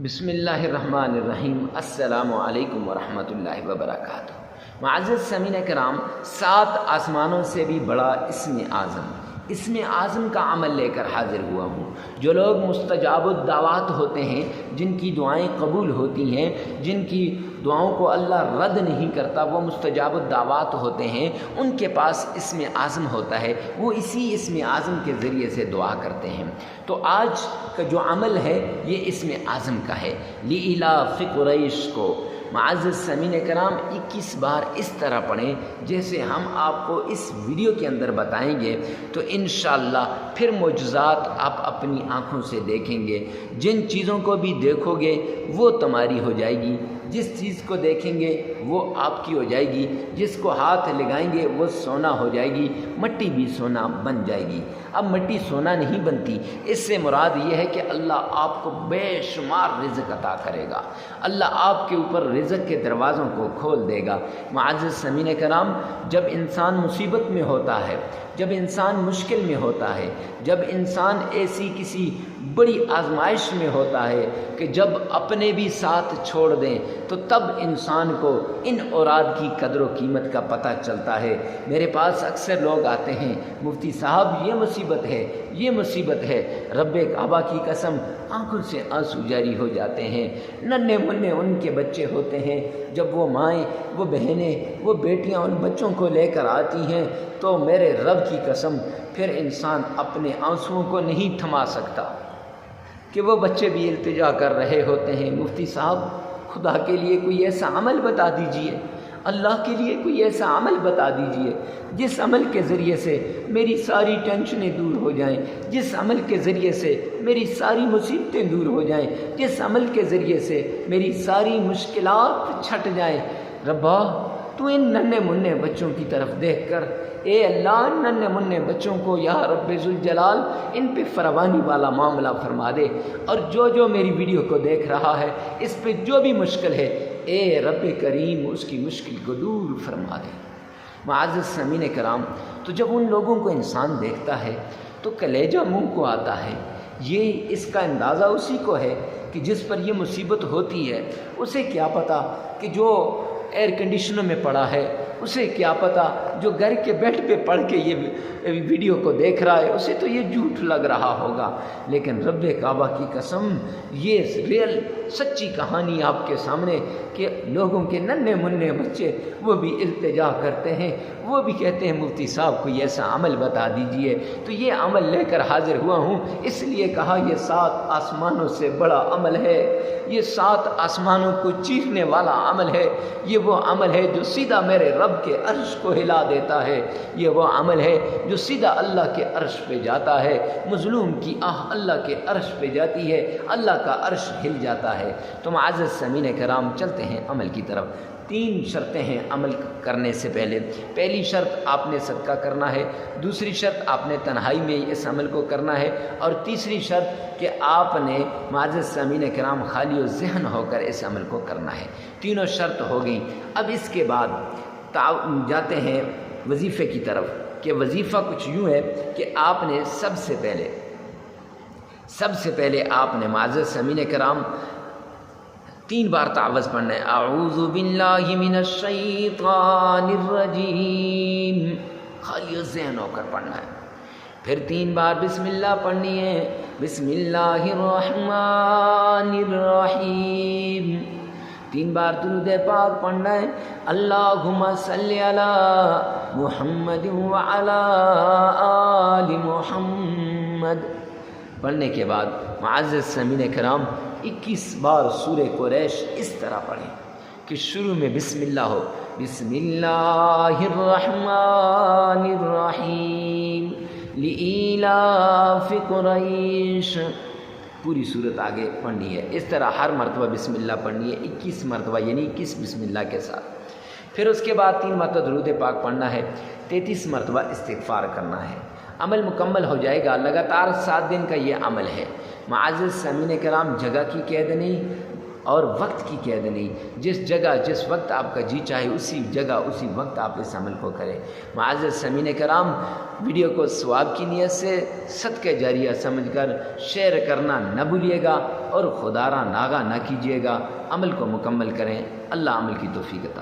بسم اللہ الرحمن الرحیم۔ السلام علیکم ورحمۃ اللہ وبرکاتہ۔ معزز سامعین کرام، 7 آسمانوں سے بھی بڑا اسم اعظم کا عمل لے کر حاضر ہوا ہوں۔ جو لوگ مستجاب الدعوات ہوتے ہیں، جن کی دعائیں قبول ہوتی ہیں، جن کی دعاؤں کو اللہ رد نہیں کرتا، وہ مستجاب الدعوات ہوتے ہیں، ان کے پاس اسم اعظم ہوتا ہے، وہ اسی اسم اعظم کے ذریعے سے دعا کرتے ہیں۔ تو آج کا جو عمل ہے یہ اسم اعظم کا ہے، لإلاف قریش کو معزز سامعین کرام 21 بار اس طرح پڑھیں جیسے ہم آپ کو اس ویڈیو کے اندر بتائیں گے، تو انشاءاللہ پھر معجزات آپ اپنی آنکھوں سے دیکھیں گے۔ جن چیزوں کو بھی دیکھو گے وہ تمہاری ہو جائے گی، جس چیز کو دیکھیں گے وہ آپ کی ہو جائے گی، جس کو ہاتھ لگائیں گے وہ سونا ہو جائے گی، مٹی بھی سونا بن جائے گی۔ اب مٹی سونا نہیں بنتی، اس سے مراد یہ ہے کہ اللہ آپ کو بے شمار رزق عطا کرے گا، اللہ آپ کے اوپر رزق کے دروازوں کو کھول دے گا۔ معزز سامعین کرام، جب انسان مصیبت میں ہوتا ہے، جب انسان مشکل میں ہوتا ہے، جب انسان ایسی کسی بڑی آزمائش میں ہوتا ہے کہ جب اپنے بھی ساتھ چھوڑ دیں تو تب انسان کو ان اوراد کی قدر و قیمت کا پتہ چلتا ہے۔ میرے پاس اکثر لوگ آتے ہیں، مفتی صاحب یہ مصیبت ہے، یہ مصیبت ہے۔ رب کعبہ کی قسم آنکھوں سے آنسو جاری ہو جاتے ہیں۔ ننھے منھے ان کے بچے ہوتے ہیں، جب وہ مائیں، وہ بہنیں، وہ بیٹیاں ان بچوں کو لے کر آتی ہیں تو میرے رب کی قسم پھر انسان اپنے آنسوؤں کو نہیں تھما سکتا کہ وہ بچے بھی التجا کر رہے ہوتے ہیں، مفتی صاحب خدا کے لیے کوئی ایسا عمل بتا دیجئے، اللہ کے لیے کوئی ایسا عمل بتا دیجئے جس عمل کے ذریعے سے میری ساری ٹینشنیں دور ہو جائیں، جس عمل کے ذریعے سے میری ساری مصیبتیں دور ہو جائیں، جس عمل کے ذریعے سے میری ساری مشکلات چھٹ جائیں۔ ربا تو ان ننھے منھے بچوں کی طرف دیکھ کر، اے اللہ ان ننھے منھے بچوں کو یا رب ذوالجلال ان پہ فراوانی والا معاملہ فرما دے، اور جو میری ویڈیو کو دیکھ رہا ہے اس پہ جو بھی مشکل ہے اے رب کریم اس کی مشکل کو دور فرما دے۔ معزز سامعین کرام، تو جب ان لوگوں کو انسان دیکھتا ہے تو کلیجہ منہ کو آتا ہے۔ یہ اس کا اندازہ اسی کو ہے کہ جس پر یہ مصیبت ہوتی ہے، اسے کیا پتہ کہ جو ایئر کنڈیشنر میں پڑا ہے، اسے کیا پتہ جو گھر کے بیڈ پہ پڑھ کے یہ ویڈیو کو دیکھ رہا ہے، اسے تو یہ جھوٹ لگ رہا ہوگا، لیکن رب کعبہ کی قسم یہ ریئل سچی کہانی آپ کے سامنے کہ لوگوں کے ننھے منھے بچے وہ بھی التجا کرتے ہیں، وہ بھی کہتے ہیں مفتی صاحب کوئی ایسا عمل بتا دیجئے۔ تو یہ عمل لے کر حاضر ہوا ہوں، اس لیے کہا یہ 7 آسمانوں سے بڑا عمل ہے، یہ 7 آسمانوں کو چیرنے والا عمل ہے، یہ وہ عمل ہے جو سیدھا میرے رب کے عرش کو ہلا دیتا ہے، یہ وہ عمل ہے جو سیدھا اللہ کے عرش پہ جاتا ہے۔ مظلوم کی آہ اللہ کے عرش پہ جاتی ہے، اللہ کا عرش ہل جاتا ہے۔ تو معزز سامعین کرام، چلتے ہیں عمل کی طرف۔ 3 شرطیں ہیں عمل کرنے سے پہلے۔ پہلی شرط آپ نے صدقہ کرنا ہے، دوسری شرط آپ نے تنہائی میں اس عمل کو کرنا ہے، اور تیسری شرط کہ آپ نے معزز سامعین کرام خالی و ذہن ہو کر اس عمل کو کرنا ہے۔ تینوں شرط ہو گئیں۔ اب اس کے بعد جاتے ہیں وظیفے کی طرف، کہ وظیفہ کچھ یوں ہے کہ آپ نے سب سے پہلے آپ نے معزز سامعین کرام 3 بار تعوذ پڑھنا ہے، اعوذ باللہ من الشیطان الرجیم، خالی ذہن ہو کر پڑھنا ہے۔ پھر 3 بار بسم اللہ پڑھنی ہے، بسم اللہ الرحمن الرحیم۔ 3 بار درود پاک پڑھنا ہے، اللہم صلی علی محمد وعلی آل محمد۔ پڑھنے کے بعد معزز سامعین کرام 21 بار سورہ قریش اس طرح پڑھیں کہ شروع میں بسم اللہ ہو، بسم اللہ الرحمن الرحیم لإلاف قریش، پوری صورت آگے پڑھنی ہے۔ اس طرح ہر مرتبہ بسم اللہ پڑھنی ہے، 21 مرتبہ، یعنی 21 بسم اللہ کے ساتھ۔ پھر اس کے بعد 3 مرتبہ درود پاک پڑھنا ہے، 33 مرتبہ استغفار کرنا ہے۔ عمل مکمل ہو جائے گا۔ لگاتار 7 دن کا یہ عمل ہے۔ معزز سامعین کرام، جگہ کی قید نہیں، اور وقت کی قید نہیں، جس جگہ جس وقت آپ کا جی چاہے اسی جگہ اسی وقت آپ اس عمل کو کریں۔ معزز سامعین کرام، ویڈیو کو ثواب کی نیت سے صدقہ جاریہ سمجھ کر شیئر کرنا نہ بھولیے گا اور خدا را ناغہ نہ کیجیے گا، عمل کو مکمل کریں۔ اللہ عمل کی توفیق عطا